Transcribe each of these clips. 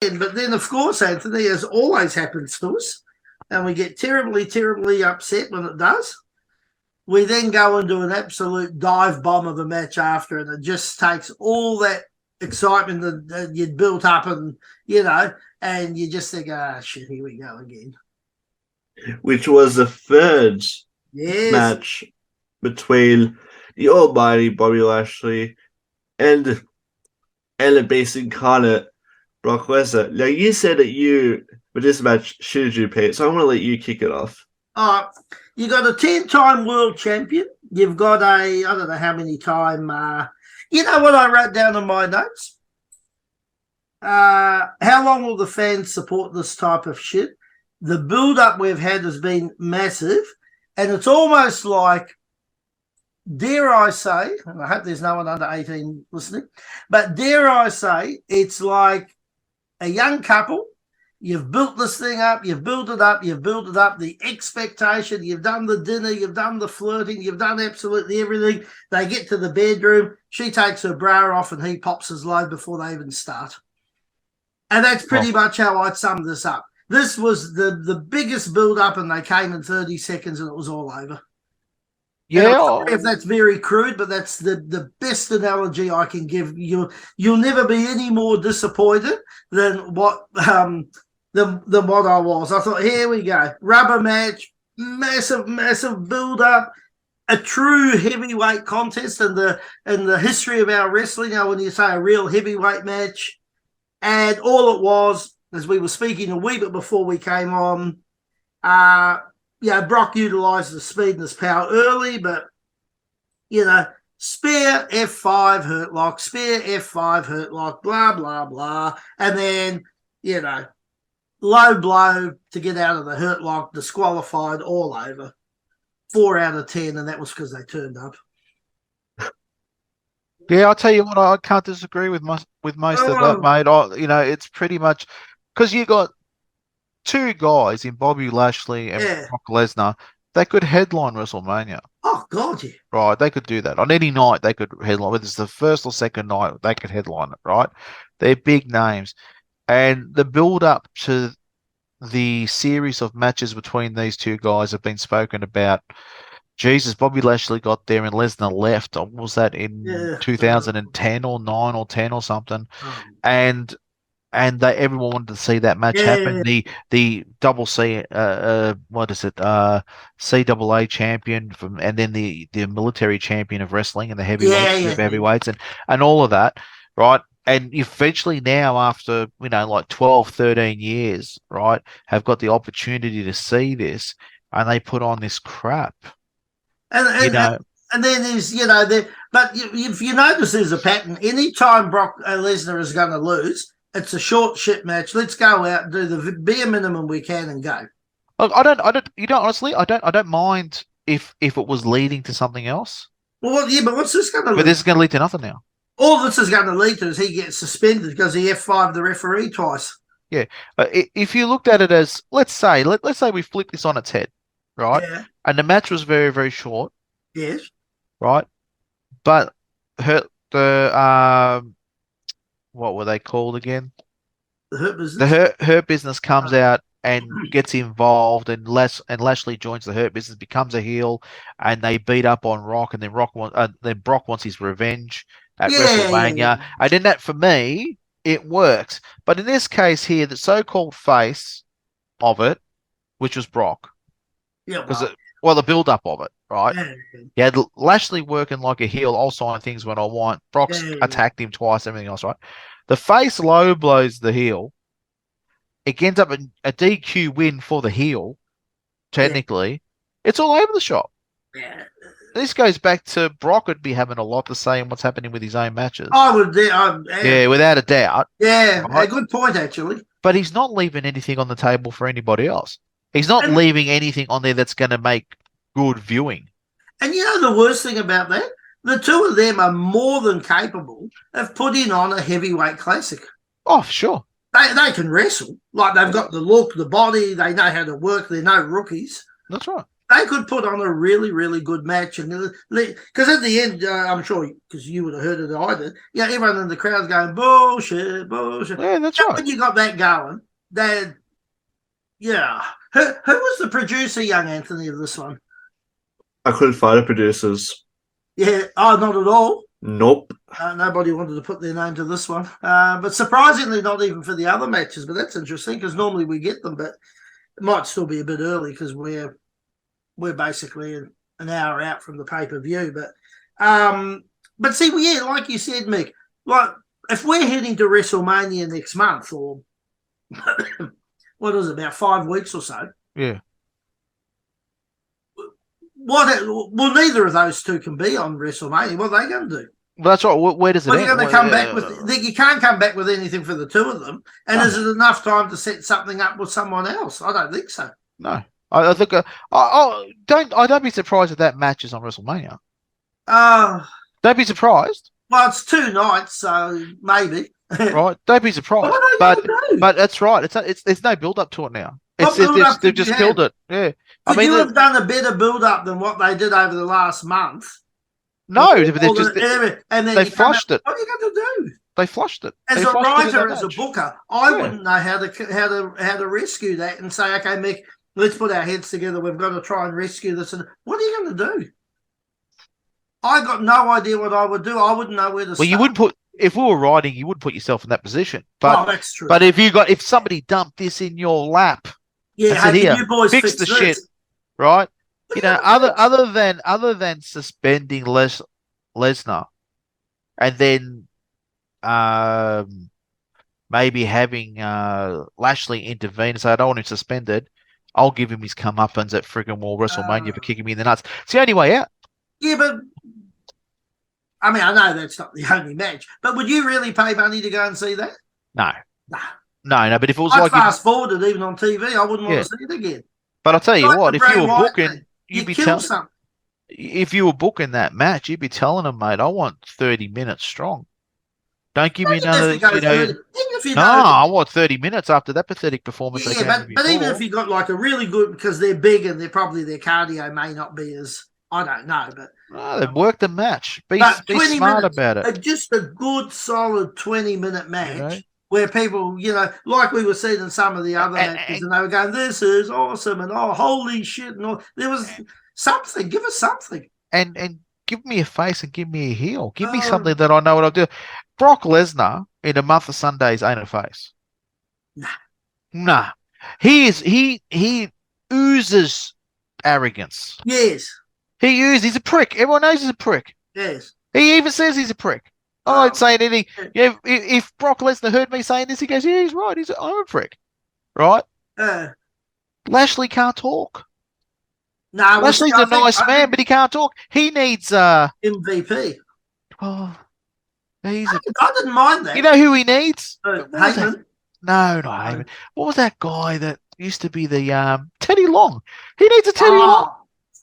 weekend. But then, of course, Anthony, as always happens to us, and we get terribly, terribly upset when it does, we then go and do an absolute dive bomb of a match after, and it just takes all that excitement that you'd built up and, and you just think, shit, here we go again. Which was the third match between the almighty Bobby Lashley and the basic incarnate Brock Lesnar. Now, you said that with this match, shitted you, Pete, so I'm going to let you kick it off. You got a 10-time world champion. You've got I don't know how many time, you know what I wrote down in my notes? How long will the fans support this type of shit? The build-up we've had has been massive, and it's almost like, dare I say, and I hope there's no one under 18 listening, but dare I say, it's like a young couple. You've built this thing up, you've built it up, the expectation, you've done the dinner, you've done the flirting, you've done absolutely everything. They get to the bedroom, she takes her bra off and he pops his load before they even start. And that's pretty much how I'd sum this up. This was the biggest build-up, and they came in 30 seconds and it was all over. Yeah, I'm sorry if that's very crude, but that's the best analogy I can give. You'll never be any more disappointed than what than what I was. I thought, here we go, rubber match, massive build up, a true heavyweight contest in the history of our wrestling. When you say a real heavyweight match, and all it was, as we were speaking a wee bit before we came on, Brock utilised the speed and his power early, but, spear, F5, hurt lock, spear, F5, hurt lock, blah, blah, blah. And then, low blow to get out of the hurt lock, disqualified, all over. 4 out of 10, and that was because they turned up. Yeah, I'll tell you what, I can't disagree with most of that, mate. It's pretty much because you got two guys in Bobby Lashley and Brock Lesnar that could headline WrestleMania. Oh, God, yeah. Right, they could do that. On any night, they could headline. Whether it's the first or second night, they could headline it, right? They're big names. And the build-up to the series of matches between these two guys have been spoken about. Jesus, Bobby Lashley got there and Lesnar left. What was that in 2010 or 9 or 10 or something? And everyone wanted to see that match happen. The double C, CAA champion and then the military champion of wrestling and the heavyweights and all of that, right? And eventually now, after 12, 13 years, right, have got the opportunity to see this, and they put on this crap. And then there's, but if you notice, there's a pattern. Anytime Brock Lesnar is going to lose, it's a short shit match. Let's go out and do the bare minimum we can and go. Look, honestly, I don't mind if it was leading to something else. Well, but what's this going to lead? But this is going to lead to nothing now. All this is going to lead to is he gets suspended because he F5'd the referee twice. Yeah. If you looked at it as, let's say we flip this on its head, right? Yeah. And the match was very, very short. Yes. Right? But what were they called again? The Hurt Business. The Hurt Business comes out and gets involved, and Lashley joins the Hurt Business, becomes a heel, and they beat up on Rock, and then Brock wants his revenge at WrestleMania. Yeah. And then that, for me, it works. But in this case here, the so-called face of it, which was Brock, the build-up of it, right? Yeah. You had Lashley working like a heel. I'll sign things when I want. Brock's attacked him twice, everything else, right? The face low blows the heel. It ends up a DQ win for the heel, technically. Yeah. It's all over the shop. Yeah. This goes back to Brock would be having a lot to say in what's happening with his own matches. I would, without a doubt. Yeah, right? A good point, actually. But he's not leaving anything on the table for anybody else. He's not leaving anything on there that's going to make good viewing. And the worst thing about that? The two of them are more than capable of putting on a heavyweight classic. Oh, sure. They can wrestle. Like, they've got the look, the body, they know how to work, they're no rookies. That's right. they could put on a really, really good match. And because at the end, I'm sure because you would have heard it, I did. Yeah, everyone in the crowd's going bullshit, bullshit. Yeah, that's right. When you got that going, then yeah. Who was the producer, young Anthony, of this one? I couldn't find the producers. Yeah, not at all. Nope. Nobody wanted to put their name to this one. But surprisingly, not even for the other matches. But that's interesting because normally we get them, but it might still be a bit early because we're basically an hour out from the pay-per-view. But see, yeah, like you said, Mick, like if we're heading to WrestleMania next month or what is it, about 5 weeks or so? Yeah. Well, neither of those two can be on WrestleMania. What are they going to do? Well, that's right. Where does it end? You're going to come back with. You can't come back with anything for the two of them. And is it enough time to set something up with someone else? I don't think so. No, I think. Don't be surprised if that match is on WrestleMania. Don't be surprised. Well, it's 2 nights, so maybe. Right? Don't be surprised. But that's right. It's no build up to it now. They've just killed it. Yeah. Could you have done a better build up than what they did over the last month? No, but they flushed it. What are you going to do? They flushed it. As a writer, as a booker, I wouldn't know how to rescue that and say, okay, Mick, let's put our heads together. We've got to try and rescue this. And what are you going to do? I got no idea what I would do. I wouldn't know where to start. Well, you wouldn't put. If we were writing, you wouldn't put yourself in that position. But that's true. But if somebody dumped this in your lap, yeah, here, you boys fix the shit, right? You know, other than suspending Lesnar, and then maybe having Lashley intervene and say, I don't want him suspended. I'll give him his comeuppance at friggin' WrestleMania for kicking me in the nuts. It's the only way out. Yeah, but I mean, I know that's not the only match, but would you really pay money to go and see that? No. No. But if it was I'd fast forward it even on TV, I wouldn't want to see it again. But I'll tell you what, if you were booking, you'd be telling something. If you were booking that match, you'd be telling them, mate, I want 30 minutes strong. Don't give me another, I want 30 minutes after that pathetic performance. Yeah, but even if you got like a really good, because they're big and their cardio may not be as, I don't know, but they've worked the match. Be smart about it. Just a good, solid 20-minute match where people, like we were seeing in some of the other matches, and they were going, "This is awesome," and holy shit, and all. There was something. Give us something. And give me a face and give me a heel. Give me something that I know what I'll do. Brock Lesnar in a month of Sundays ain't a face. Nah. He oozes arrogance. Yes. He's a prick. Everyone knows he's a prick. Yes. He even says he's a prick. I don't say anything. Yeah, if Brock Lesnar heard me saying this, he goes, yeah, he's right. I'm a prick. Right? Lashley can't talk. No, Lashley's a nice man, but he can't talk. He needs MVP. Oh, I didn't mind that. You know who he needs? Heyman. No, not Heyman. What was that guy that used to be the Teddy Long? He needs a Teddy Long.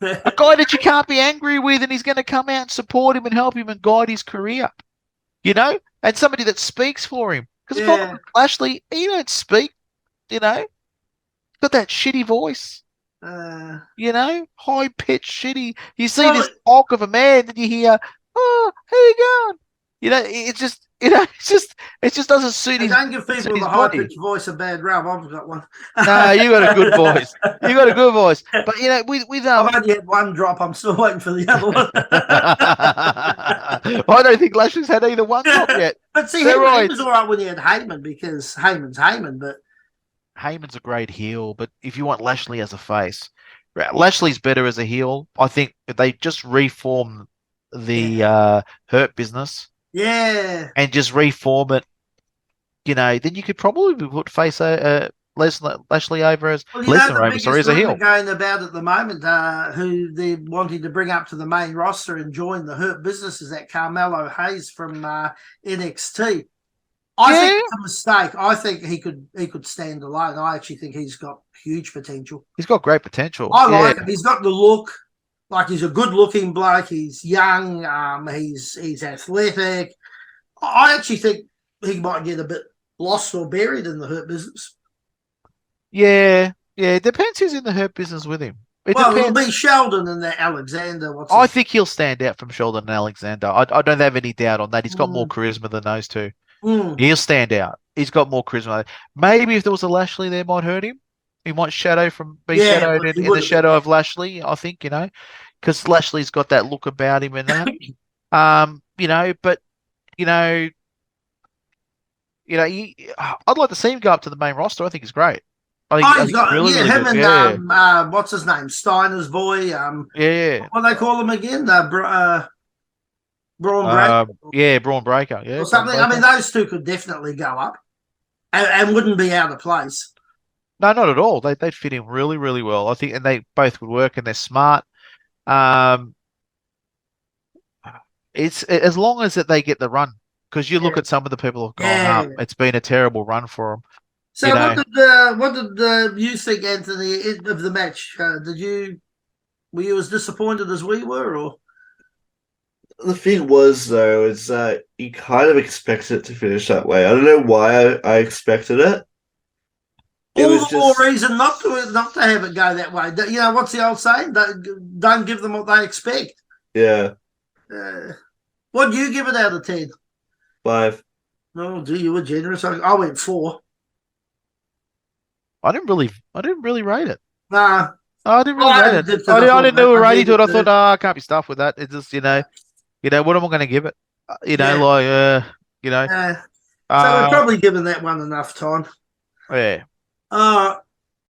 A guy that you can't be angry with, and he's going to come out and support him and help him and guide his career. And somebody that speaks for him. Because Lashley, he don't speak. Got that shitty voice. High pitched shitty. You see this bulk of a man, and you hear, "Oh, how you going?" It just doesn't suit his. Don't give people with a high pitched voice a bad rap. I've got one. No, you got a good voice. You got a good voice. But with I've only had one drop. I'm still waiting for the other one. I don't think Lashley's had either one drop yet. But see, he was all right when he had Heyman because Heyman's Heyman, but Heyman's a great heel, but if you want Lashley as a face, Lashley's better as a heel. I think if they just reform the Hurt Business, and just reform it, then you could probably put face Lashley over as as a heel. Going about at the moment, who they're wanting to bring up to the main roster and join the Hurt Business is that Carmelo Hayes from NXT. I think it's a mistake. I think he could stand alone. I actually think he's got huge potential. He's got great potential. I like him. He's got the look. Like, he's a good-looking bloke. He's young. He's athletic. I actually think he might get a bit lost or buried in the Hurt Business. Yeah. It depends who's in the Hurt Business with him. It Well, depends. it'll be Sheldon and that Alexander. I think he'll stand out from Sheldon and Alexander. I don't have any doubt on that. He's got more charisma than those two. He'll stand out. He's got more charisma. Maybe if there was a Lashley there, might hurt him. He might be shadowed in the shadow of Lashley. I think because Lashley's got that look about him and that. But I'd like to see him go up to the main roster. I think he's great. I think he's got really him good. and what's his name, Steiner's boy. What do they call him again? Braun Breaker. Braun Breaker. Yeah, or something. I mean, those two could definitely go up, and wouldn't be out of place. No, not at all. They'd fit in really, really well. I think, and they both would work, and they're smart. It's as long as that they get the run, because you look at some of the people who've gone up. It's been a terrible run for them. So what did you think, Anthony, of the match? Were you as disappointed as we were, or? The thing was, though, is that you kind of expected it to finish that way. I don't know why I expected it. All the more reason not to have it go that way. You know, what's the old saying? Don't give them what they expect. Yeah. What do you give it out of 10? 5. Oh, gee, you were generous. I went 4. I didn't really rate it. Nah. I didn't really rate it. I didn't do a rating to it. I thought, I can't be stuffed with that. It's just, what am I going to give it? So we've probably given that one enough time. Yeah.